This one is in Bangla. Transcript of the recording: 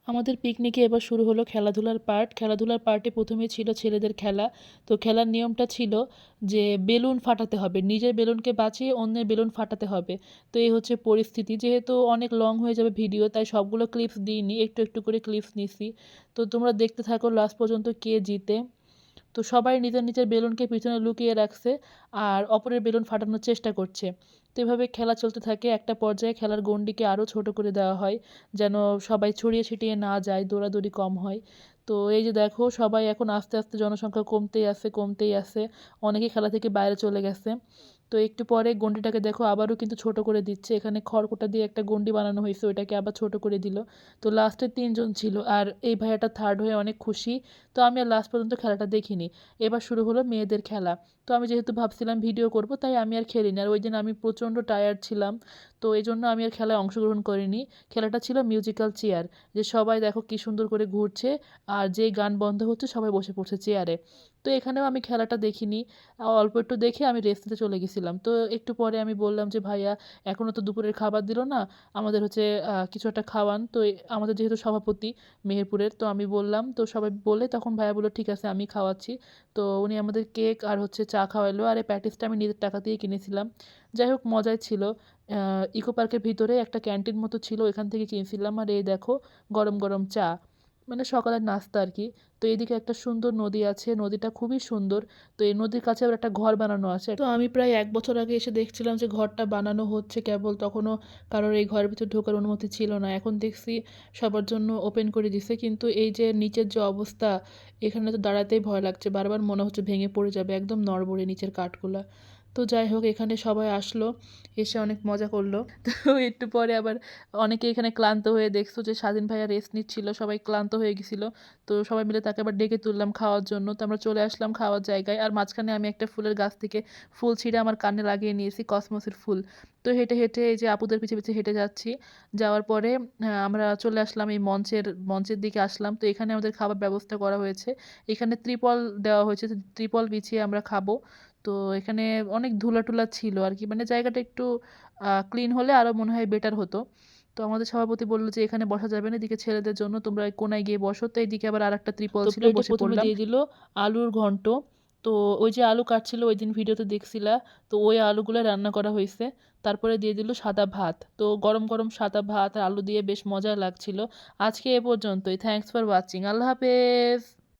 আমাদের পিকনিকে এবার শুরু হলো খেলাধুলার পার্ট। খেলাধুলার পার্টে প্রথমেই ছিল ছেলেদের খেলা। তো খেলার নিয়মটা ছিল যে বেলুন ফাটাতে হবে। নিজের বেলুনকে বাঁচিয়ে অন্যের বেলুন ফাটাতে হবে। তো এই হচ্ছে পরিস্থিতি। যেহেতু অনেক লং হয়ে যাবে ভিডিও, তাই সবগুলো ক্লিপস দিইনি, একটু একটু করে ক্লিপস নিছি। তো তোমরা দেখতে থাকো লাস্ট পর্যন্ত কে জিতে। তো সবাই নিজের নিজের বেলুনকে পিছনে লুকিয়ে রাখছে আর অপরের বেলুন ফাটানোর চেষ্টা করছে। তো এভাবে খেলা চলতে থাকে। একটা পর্যায়ে খেলার গণ্ডিকে আরও ছোট করে দেওয়া হয়, যেন সবাই ছড়িয়ে ছিটিয়ে না যায়, দৌড়াদৌড়ি কম হয়। তো এই যে দেখো, সবাই এখন আস্তে আস্তে জনসংখ্যা কমতেই আছে কমতেই আছে। অনেকেই খেলা থেকে বাইরে চলে গেছে। তো একটু পরে গণ্ডিটাকে দেখো আবারও কিন্তু ছোট করে দিচ্ছে। এখানে খড়কুটা দিয়ে একটা গণ্ডি বানানো হয়েছে, ওইটাকে আবার ছোট করে দিল। তো লাস্টে ৩ জন ছিল আর এই ভাইয়াটা থার্ড হয়ে অনেক খুশি। তো আমি আর লাস্ট পর্যন্ত খেলাটা দেখিনি। এবার শুরু হলো মেয়েদের খেলা। তো আমি যেহেতু ভাবছিলাম ভিডিও করব, তাই আমি আর খেলিনি। আর ওই দিন আমি প্রচণ্ড টায়ার্ড ছিলাম, তো এই জন্য আমি আর খেলায় অংশগ্রহণ করিনি। খেলাটা ছিল মিউজিক্যাল চেয়ার, যে সবাই দেখো কী সুন্দর করে ঘুরছে আর যেই গান বন্ধ হচ্ছে সবাই বসে পড়ছে চেয়ারে। তো এখানেও আমি খেলাটা দেখিনি, অল্প একটু দেখে আমি রেস্ট নিতে চলে গেছিলাম। তো একটু পরে আমি বললাম যে ভাইয়া, এখনও তো দুপুরের খাবার দিল না, আমাদের হচ্ছে কিছু একটা খাওয়ান। তো আমাদের যেহেতু সভাপতি মেহেরপুরের, তো আমি বললাম, তো সবাই বলে তখন ভাইয়া বললো ঠিক আছে আমি খাওয়াচ্ছি। তো উনি আমাদের কেক আর হচ্ছে চা খাওয়াইলো, আর এই প্যাটিসটা আমি নিজের টাকা দিয়ে কিনেছিলাম। যাই হোক, মজাই ছিল। ইকো পার্কের ভিতরে একটা ক্যান্টিন মতো ছিল, এখান থেকে কিনছিলাম। আর এই দেখো, গরম গরম চা, মানে সকালের নাস্তা আর কি। তো এদিকে একটা সুন্দর নদী আছে, নদীটা খুবই সুন্দর। তো এই নদীর কাছে আবার একটা ঘর বানানো আছে। তো আমি প্রায় 1 বছর আগে এসে দেখছিলাম যে ঘরটা বানানো হচ্ছে কেবল, তখনও কারোর এই ঘরের ভিতর ঢোকার অনুমতি ছিল না। এখন দেখছি সবার জন্য ওপেন করে দিছে, কিন্তু এই যে নিচের যে অবস্থা, এখানে তো দাঁড়াতেই ভয় লাগছে, বারবার মনে হচ্ছে ভেঙে পড়ে যাবে, একদম নড়বড়ে নিচের কাঠগুলা। তো যাই হোক, এখানে সবাই আসলো, এসে অনেক মজা করলো। তো একটু পরে আবার অনেকে এখানে ক্লান্ত হয়ে, দেখছো যে স্বাধীন ভাইয়া রেস্ট নিচ্ছিল, সবাই ক্লান্ত হয়ে গেছিলো। তো সবাই মিলে তাকে আবার ডেকে তুললাম খাওয়ার জন্য। তো আমরা চলে আসলাম খাওয়ার জায়গায়, আর মাঝখানে আমি একটা ফুলের গাছ থেকে ফুল ছিঁড়ে আমার কানে লাগিয়ে নিয়েছি, কসমসের ফুল। তো হেঁটে হেঁটে এই যে আপুদের পিছে পিছে হেঁটে যাচ্ছি। যাওয়ার পরে আমরা চলে আসলাম এই মঞ্চের দিকে আসলাম। তো এখানে আমাদের খাবার ব্যবস্থা করা হয়েছে। এখানে ত্রিপল দেওয়া হয়েছে, ত্রিপল বিছিয়ে আমরা খাবো। তো এখানে অনেক ধুলা-টুলা ছিল আর কি, মানে জায়গাটা একটু ক্লিন হলে আরও মনে হয় বেটার হতো। তো আমাদের সভাপতি বলল যে এখানে বসা যাবে না, এদিকে ছেলেদের জন্য, তোমরা এই কোনায় গিয়ে বসো। তো এইদিকে আবার আরেকটা ত্রিপল ছিল, প্লেটে বসে প্রথমে পড়লাম। দিয়ে দিল আলুর ঘন্ট। তো ওই যে আলু কাটছিল ওই দিন ভিডিওতে দেখছিলা, তো ওই আলুগুলো রান্না করা হয়েছে। তারপরে দিয়ে দিল সাদা ভাত। তো গরম গরম সাদা ভাত আর আলু দিয়ে বেশ মজা লাগছিল। আজকে এ পর্যন্তই। Thanks for watching. আল্লাহ হাফেজ।